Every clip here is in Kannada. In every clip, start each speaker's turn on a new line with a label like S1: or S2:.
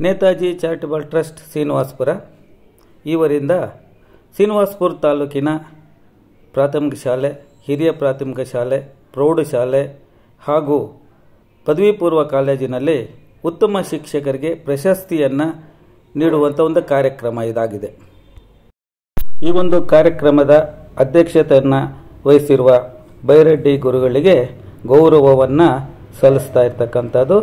S1: ನೇತಾಜಿ ಚಾರಿಟಬಲ್ ಟ್ರಸ್ಟ್ ಶ್ರೀನಿವಾಸಪುರ ಇವರಿಂದ ಶ್ರೀನಿವಾಸಪುರ ತಾಲೂಕಿನ ಪ್ರಾಥಮಿಕ ಶಾಲೆ, ಹಿರಿಯ ಪ್ರಾಥಮಿಕ ಶಾಲೆ, ಪ್ರೌಢಶಾಲೆ ಹಾಗೂ ಪದವಿ ಪೂರ್ವ ಕಾಲೇಜಿನಲ್ಲಿ ಉತ್ತಮ ಶಿಕ್ಷಕರಿಗೆ ಪ್ರಶಸ್ತಿಯನ್ನು ನೀಡುವಂಥ ಒಂದು ಕಾರ್ಯಕ್ರಮ ಇದಾಗಿದೆ. ಈ ಒಂದು ಕಾರ್ಯಕ್ರಮದ ಅಧ್ಯಕ್ಷತೆಯನ್ನು ವಹಿಸಿರುವ ಬೈರೆಡ್ಡಿ ಗುರುಗಳಿಗೆ ಗೌರವವನ್ನು ಸಲ್ಲಿಸ್ತಾ ಇರ್ತಕ್ಕಂಥದ್ದು.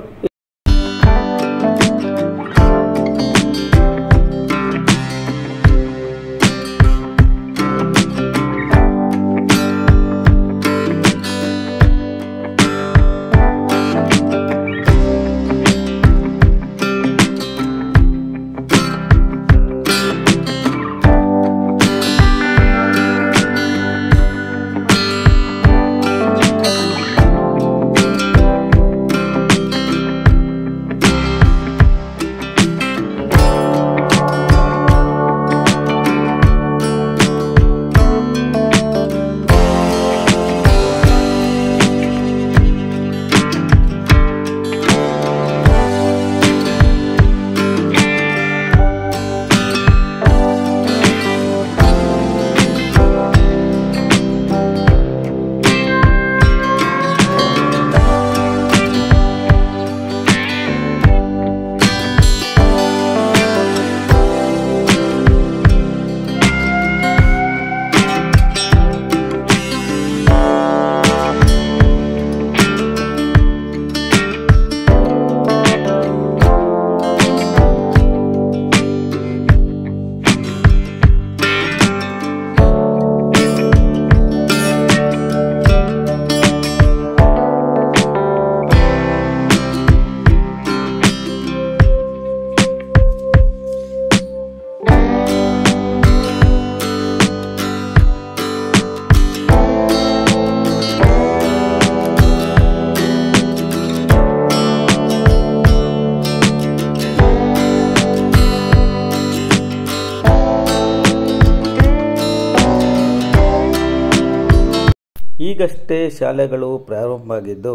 S1: ಈಗಷ್ಟೇ ಶಾಲೆಗಳು ಪ್ರಾರಂಭ ಆಗಿದ್ದು,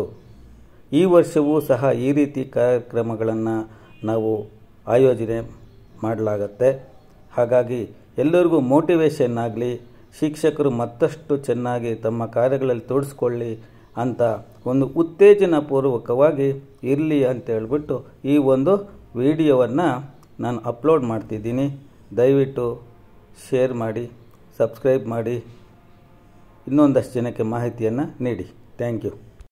S1: ಈ ವರ್ಷವೂ ಸಹ ಈ ರೀತಿ ಕಾರ್ಯಕ್ರಮಗಳನ್ನು ನಾವು ಆಯೋಜನೆ ಮಾಡಲಾಗತ್ತೆ. ಹಾಗಾಗಿ ಎಲ್ಲರಿಗೂ ಮೋಟಿವೇಶನ್ ಆಗಲಿ, ಶಿಕ್ಷಕರು ಮತ್ತಷ್ಟು ಚೆನ್ನಾಗಿ ತಮ್ಮ ಕಾರ್ಯಗಳಲ್ಲಿ ತೊಡಗಿಸ್ಕೊಳ್ಳಿ ಅಂತ ಒಂದು ಉತ್ತೇಜನ ಪೂರ್ವಕವಾಗಿ ಇರಲಿ ಅಂತ ಹೇಳ್ಬಿಟ್ಟು ಈ ಒಂದು ವಿಡಿಯೋವನ್ನು ನಾನು ಅಪ್ಲೋಡ್ ಮಾಡ್ತಿದ್ದೀನಿ. ದಯವಿಟ್ಟು ಶೇರ್ ಮಾಡಿ, ಸಬ್ಸ್ಕ್ರೈಬ್ ಮಾಡಿ, ಇನ್ನೊಂದಷ್ಟು ಜನಕ್ಕೆ ಮಾಹಿತಿಯನ್ನು ನೀಡಿ. Thank you.